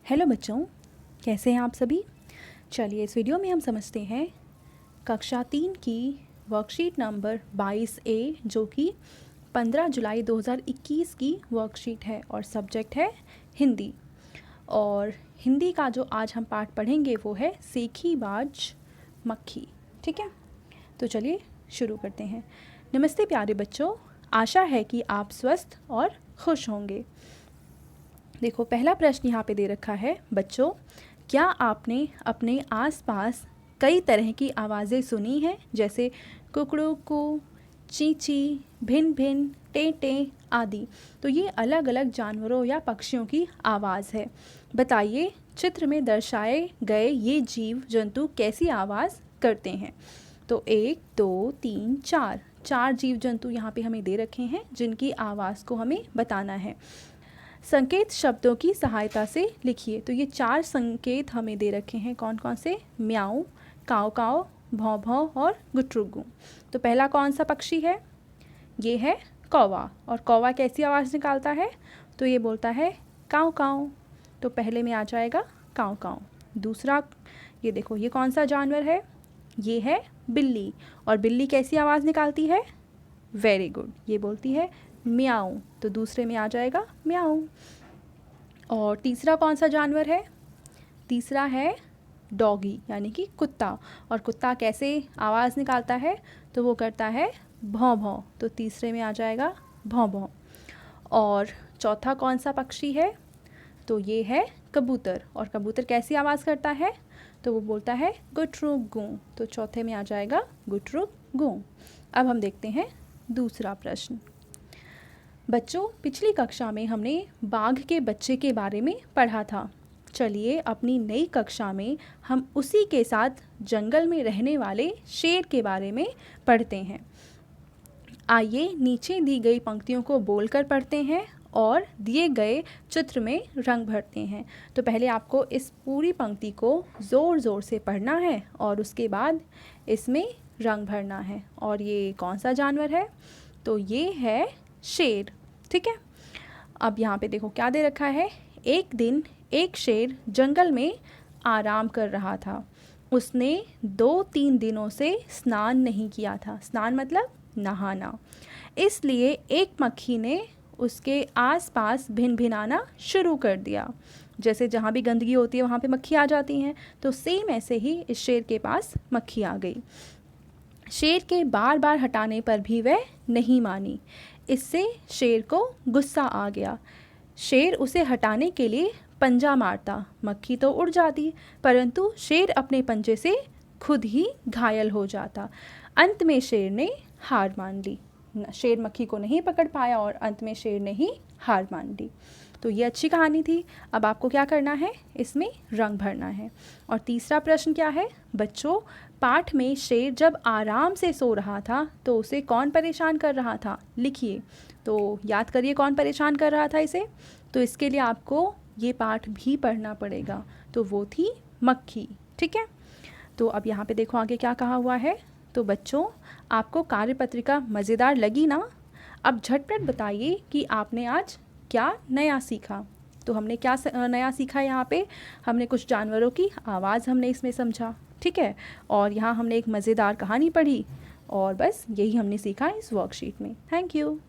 Hello बच्चों, कैसे हैं आप सभी। चलिए इस वीडियो में हम समझते हैं कक्षा 3 की वर्कशीट नंबर 22A जो कि 15 जुलाई 2021 की वर्कशीट है और सब्जेक्ट है हिंदी। और हिंदी का जो आज हम पाठ पढ़ेंगे वो है सेखी बाज मक्खी। ठीक है, तो चलिए शुरू करते हैं। नमस्ते प्यारे बच्चों, आशा है कि आप स्वस्थ और खुश होंगे। देखो पहला प्रश्न यहाँ पे दे रखा है, बच्चों क्या आपने अपने आसपास कई तरह की आवाज़ें सुनी हैं, जैसे कुकड़ू, चींची, भिन भिन, टे टे आदि। तो ये अलग अलग जानवरों या पक्षियों की आवाज़ है। बताइए चित्र में दर्शाए गए ये जीव जंतु कैसी आवाज़ करते हैं। तो 1 2 3 4 जीव जंतु यहाँ पे हमें दे रखे हैं जिनकी आवाज़ को हमें बताना है। संकेत शब्दों की सहायता से लिखिए। तो ये 4 संकेत हमें दे रखे हैं, कौन कौन से? म्याऊ, काव काव, भौं भौं और गुटरुगु। तो पहला कौन सा पक्षी है? ये है कौवा। और कौवा कैसी आवाज़ निकालता है? तो ये बोलता है काव काव। तो पहले में आ जाएगा काव काव। दूसरा, ये देखो ये कौन सा जानवर है? ये है बिल्ली। और बिल्ली कैसी आवाज़ निकालती है? वेरी गुड, ये बोलती है म्याऊ। तो दूसरे में आ जाएगा म्याऊ। और तीसरा कौन सा जानवर है? तीसरा है डॉगी यानी कि कुत्ता। और कुत्ता कैसे आवाज़ निकालता है? तो वो करता है भौं भौं। तो तीसरे में आ जाएगा भौं भौं। और चौथा कौन सा पक्षी है? तो ये है कबूतर। और कबूतर कैसी आवाज़ करता है? तो वो बोलता है गुटरुक गूं। तो चौथे में आ जाएगा गुटरुक गूं। अब हम देखते हैं दूसरा प्रश्न। बच्चों पिछली कक्षा में हमने बाघ के बच्चे के बारे में पढ़ा था। चलिए अपनी नई कक्षा में हम उसी के साथ जंगल में रहने वाले शेर के बारे में पढ़ते हैं। आइए नीचे दी गई पंक्तियों को बोलकर पढ़ते हैं और दिए गए चित्र में रंग भरते हैं। तो पहले आपको इस पूरी पंक्ति को ज़ोर ज़ोर से पढ़ना है और उसके बाद इसमें रंग भरना है। और ये कौन सा जानवर है? तो ये है शेर। ठीक है, अब यहाँ पे देखो क्या दे रखा है। एक दिन एक शेर जंगल में आराम कर रहा था। उसने 2-3 दिनों से स्नान नहीं किया था। स्नान मतलब नहाना। इसलिए एक मक्खी ने उसके आसपास भिन भिनाना शुरू कर दिया। जैसे जहाँ भी गंदगी होती है वहाँ पे मक्खी आ जाती हैं, तो सेम ऐसे ही इस शेर के पास मक्खी आ गई। शेर के बार बार हटाने पर भी वह नहीं मानी। इससे शेर को गुस्सा आ गया। शेर उसे हटाने के लिए पंजा मारता, मक्खी तो उड़ जाती, परंतु शेर अपने पंजे से खुद ही घायल हो जाता। अंत में शेर ने हार मान ली। शेर मक्खी को नहीं पकड़ पाया और अंत में शेर ने ही हार मान ली। तो ये अच्छी कहानी थी। अब आपको क्या करना है? इसमें रंग भरना है। और तीसरा प्रश्न क्या है? बच्चों पाठ में शेर जब आराम से सो रहा था तो उसे कौन परेशान कर रहा था? लिखिए। तो याद करिए कौन परेशान कर रहा था इसे। तो इसके लिए आपको ये पाठ भी पढ़ना पड़ेगा। तो वो थी मक्खी। ठीक है, तो अब यहाँ पे देखो आगे क्या कहा हुआ है। तो बच्चों आपको कार्यपत्रिका मज़ेदार लगी ना? अब झटपट बताइए कि आपने आज क्या नया सीखा। तो हमने क्या नया सीखा यहाँ पे? हमने कुछ जानवरों की आवाज़ हमने इसमें समझा। ठीक है, और यहाँ हमने एक मज़ेदार कहानी पढ़ी और बस यही हमने सीखा इस वर्कशीट में। Thank you.